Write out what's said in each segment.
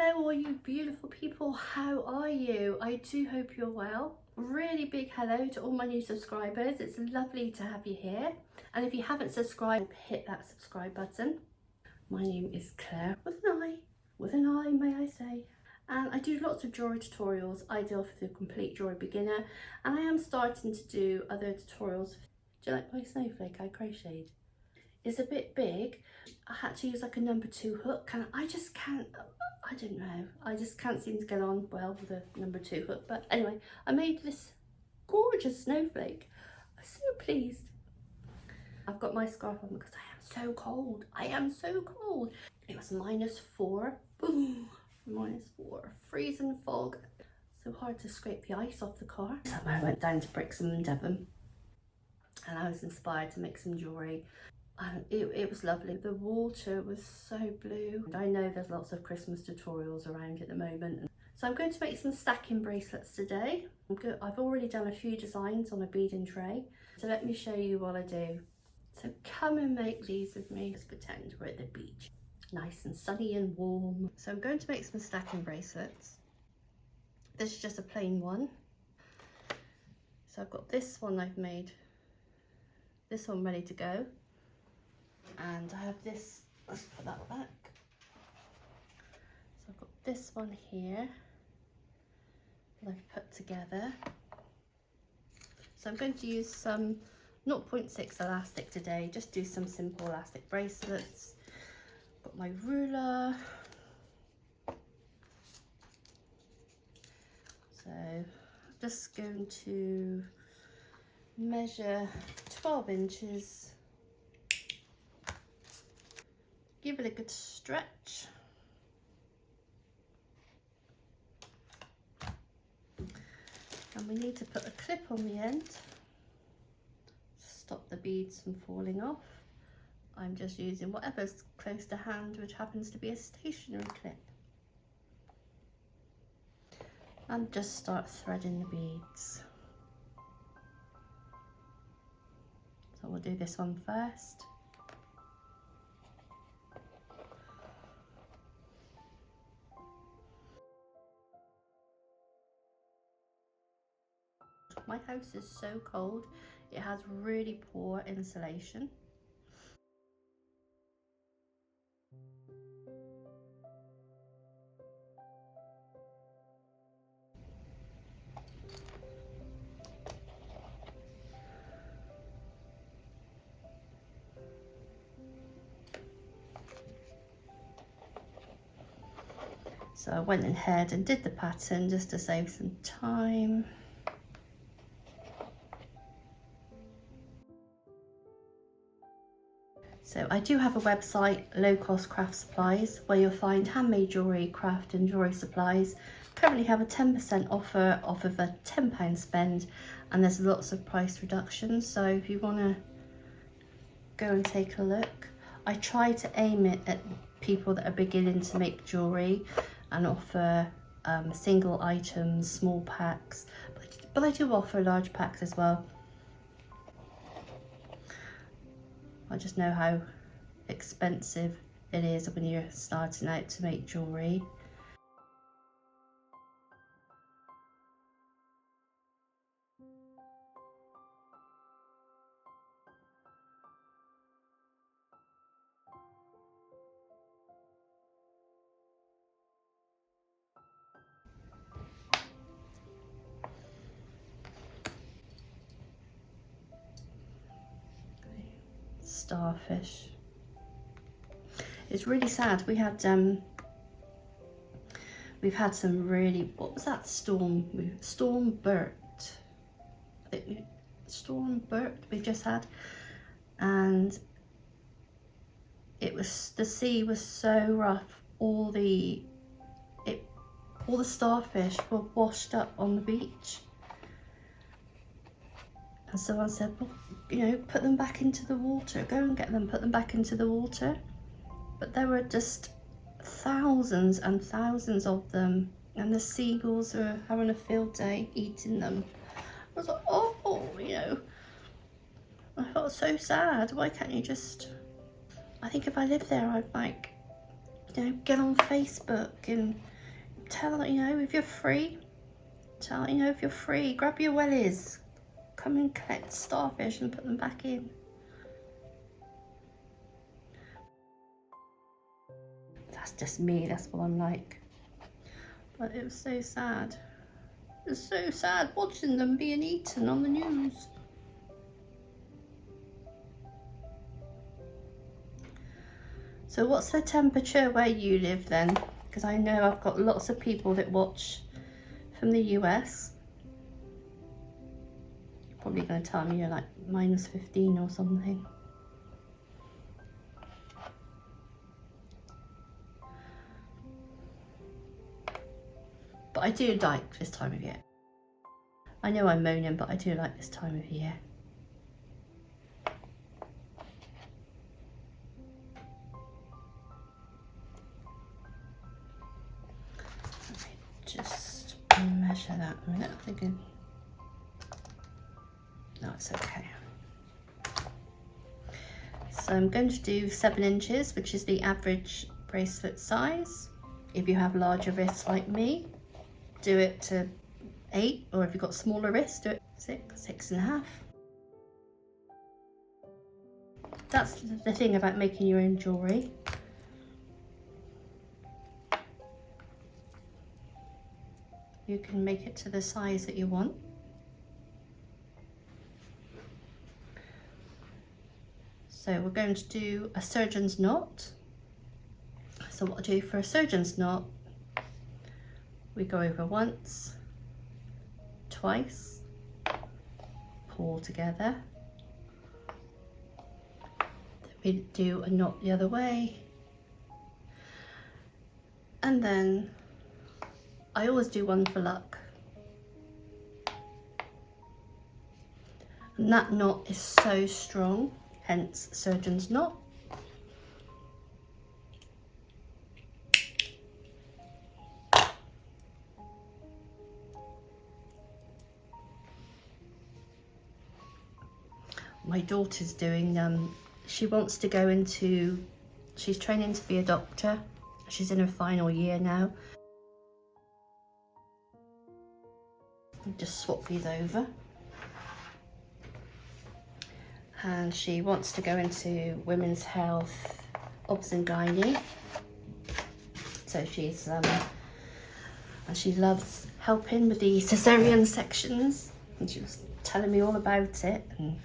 Hello all you beautiful people, how are you? I do hope you're well. Really big hello to all my new subscribers. It's lovely to have you here. And if you haven't subscribed, hit that subscribe button. My name is Claire with an I may I say. And I do lots of jewellery tutorials, ideal for the complete jewellery beginner. And I am starting to do other tutorials. Do you like my snowflake I crocheted? It's a bit big. I had to use like a number 2 hook and I just can't, I don't know, I just can't seem to get on well with a number 2 hook. But anyway, I made this gorgeous snowflake. I'm so pleased. I've got my scarf on because I am so cold. I am so cold. It was -4. Boom. -4. Freezing fog. So hard to scrape the ice off the car. So I went down to Brixham and Devon and I was inspired to make some jewellery. And it was lovely. The water was so blue. I know there's lots of Christmas tutorials around at the moment. So I'm going to make some stacking bracelets today. I've already done a few designs on a beading tray. So let me show you what I do. So come and make these with me. Let's pretend we're at the beach. Nice and sunny and warm. So I'm going to make some stacking bracelets. This is just a plain one. So I've got this one I've made. This one ready to go. And I have this, let's put that back. So I've got this one here that I've put together. So I'm going to use some 0.6 elastic today, just do some simple elastic bracelets. Got my ruler. So I'm just going to measure 12 inches. Give it a good stretch. And we need to put a clip on the end to stop the beads from falling off. I'm just using whatever's close to hand, which happens to be a stationary clip. And just start threading the beads. So we'll do this one first. My house is so cold, it has really poor insulation. So I went ahead and did the pattern just to save some time. So I do have a website, Low Cost Craft Supplies, where you'll find handmade jewellery, craft and jewellery supplies. Currently have a 10% offer off of a £10 spend, and there's lots of price reductions. So if you want to go and take a look, I try to aim it at people that are beginning to make jewellery and offer single items, small packs, but I do offer large packs as well. I just know how expensive it is when you're starting out to make jewellery. Starfish. It's really sad. We've had some really, what was that storm Bert? I think Storm Bert we've just had, and it was, the sea was so rough. All the starfish were washed up on the beach. And someone said, well, you know, put them back into the water, go and get them, put them back into the water. But there were just thousands and thousands of them, and the seagulls were having a field day eating them. I was like, oh, you know, I felt so sad. Why can't you just, I think if I lived there, I'd like, you know, get on Facebook and tell, you know, if you're free. Tell, you know, if you're free, grab your wellies. Come and collect starfish and put them back in. That's just me, that's what I'm like. But it was so sad. It was so sad watching them being eaten on the news. So what's the temperature where you live then? Because I know I've got lots of people that watch from the US. You're probably going to tell me you're like -15 or something. But I do like this time of year. I know I'm moaning, but I do like this time of year. Let me just measure that a minute. I'm thinking, no, it's okay. So I'm going to do 7 inches, which is the average bracelet size. If you have larger wrists like me, do it to 8, or if you've got smaller wrists, do it 6, 6.5. That's the thing about making your own jewellery. You can make it to the size that you want. So we're going to do a surgeon's knot. So what I do for a surgeon's knot, we go over once, twice, pull together. Then we do a knot the other way. And then I always do one for luck. And that knot is so strong, hence surgeon's knot. My daughter's doing, she wants to go into, she's training to be a doctor. She's in her final year now. I'll just swap these over. And she wants to go into women's health, obs and gynae. So she's, and she loves helping with the cesarean sections. And she was telling me all about it. And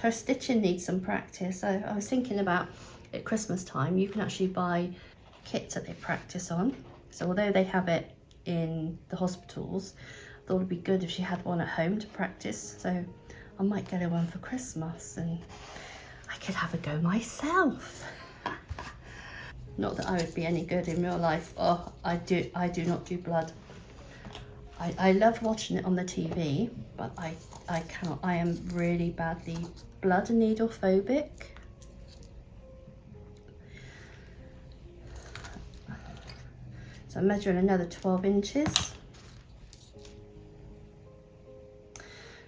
her stitching needs some practice. So I was thinking about at Christmas time, you can actually buy kits that they practice on. So although they have it in the hospitals, I thought it'd be good if she had one at home to practice. So I might get her one for Christmas and I could have a go myself. Not that I would be any good in real life. Oh, I do not do blood. I love watching it on the TV, but I cannot. I am really badly blood and needle phobic. So I'm measuring another 12 inches.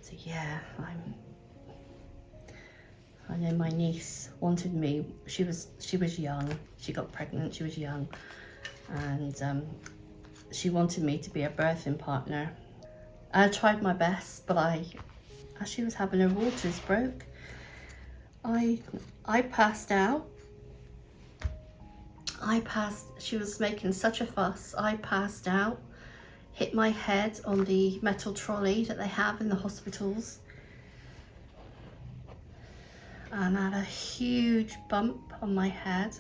So yeah, I know my niece wanted me. She was young. She got pregnant. She was young, and she wanted me to be a birthing partner. I tried my best, but as she was having her waters broke, I passed out. She was making such a fuss. I passed out, hit my head on the metal trolley that they have in the hospitals, and I had a huge bump on my head.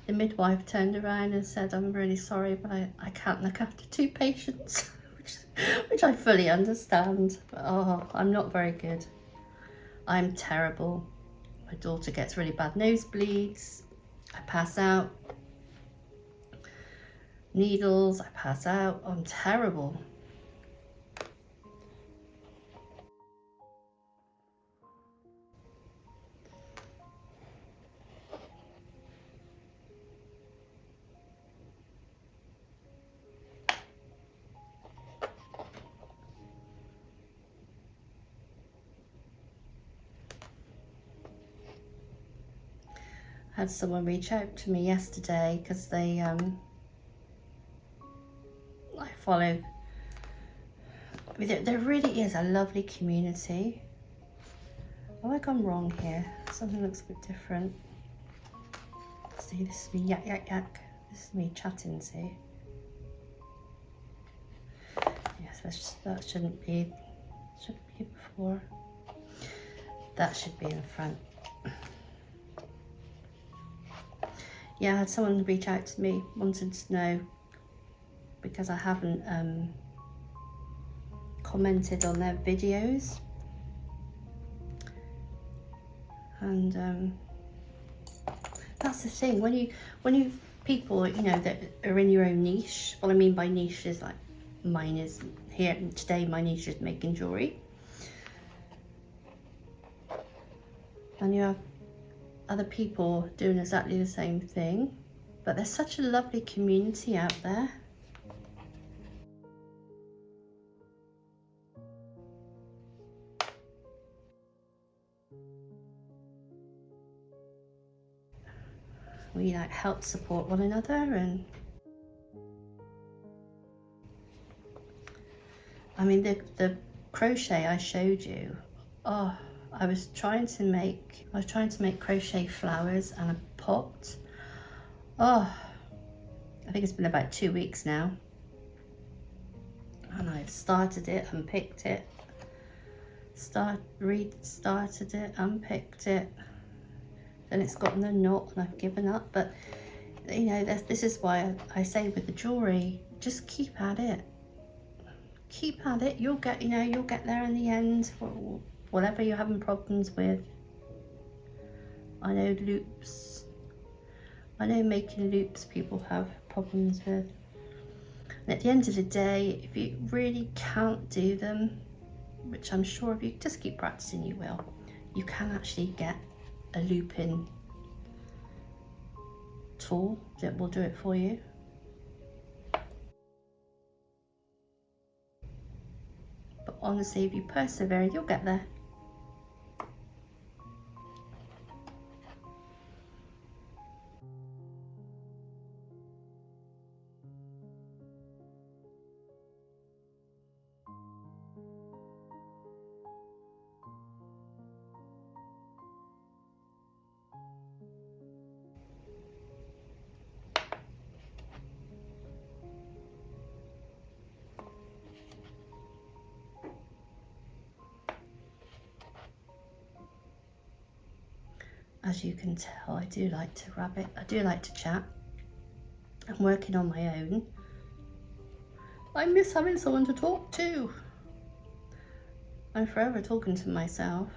The midwife turned around and said, "I'm really sorry, but I can't look after 2 patients," which I fully understand. But, oh, I'm not very good. I'm terrible. My daughter gets really bad nosebleeds. I pass out. Needles, I pass out. I'm terrible. Had someone reach out to me yesterday because they I follow, there really is a lovely community. Have I gone wrong here? Something looks a bit different. See, this is me yak yak yak. This is me chatting, see? Yes, that shouldn't be before. That should be in the front. Yeah, I had someone reach out to me, wanted to know, because I haven't commented on their videos. And that's the thing, when you people, you know, that are in your own niche. What I mean by niche is like, mine is here today, my niche is making jewellery. And you have other people doing exactly the same thing, but there's such a lovely community out there. We like help support one another. And I mean, the crochet I showed you, oh, I was trying to make crochet flowers and a pot. Oh, I think it's been about 2 weeks now, and I've started it, unpicked it, restarted it, unpicked it, then it's gotten a knot and I've given up. But you know, this is why I say with the jewellery, just keep at it. Keep at it. You'll get, you know, you'll get there in the end. Whatever you're having problems with. I know loops. I know making loops people have problems with. And at the end of the day, if you really can't do them, which I'm sure if you just keep practicing you will, you can actually get a looping tool that will do it for you. But honestly, if you persevere, you'll get there. As you can tell, I do like to rabbit. I do like to chat. I'm working on my own. I miss having someone to talk to. I'm forever talking to myself.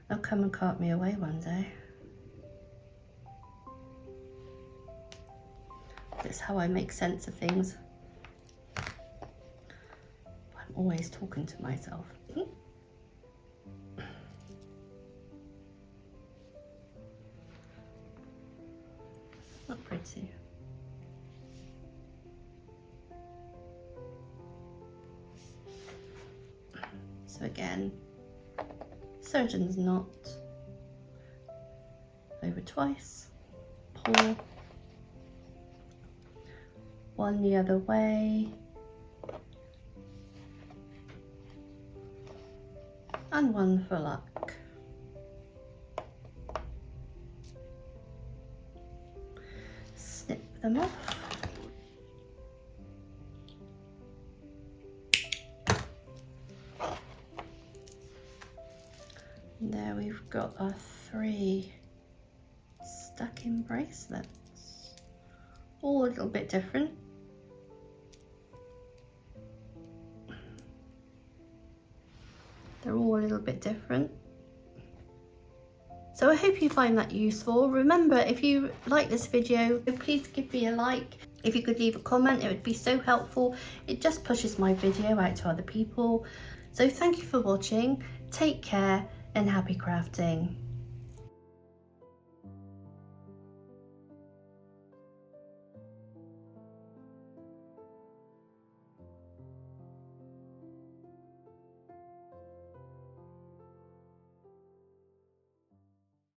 They'll come and cart me away one day. That's how I make sense of things. Always talking to myself. Not pretty. So again, surgeon's knot over twice, pull, one the other way, and one for luck. Snip them off. And there we've got our 3 stacking bracelets, all a little bit different. They're all a little bit different. So I hope you find that useful. Remember, if you like this video, please give me a like. If you could leave a comment, it would be so helpful. It just pushes my video out to other people. So thank you for watching. Take care and happy crafting.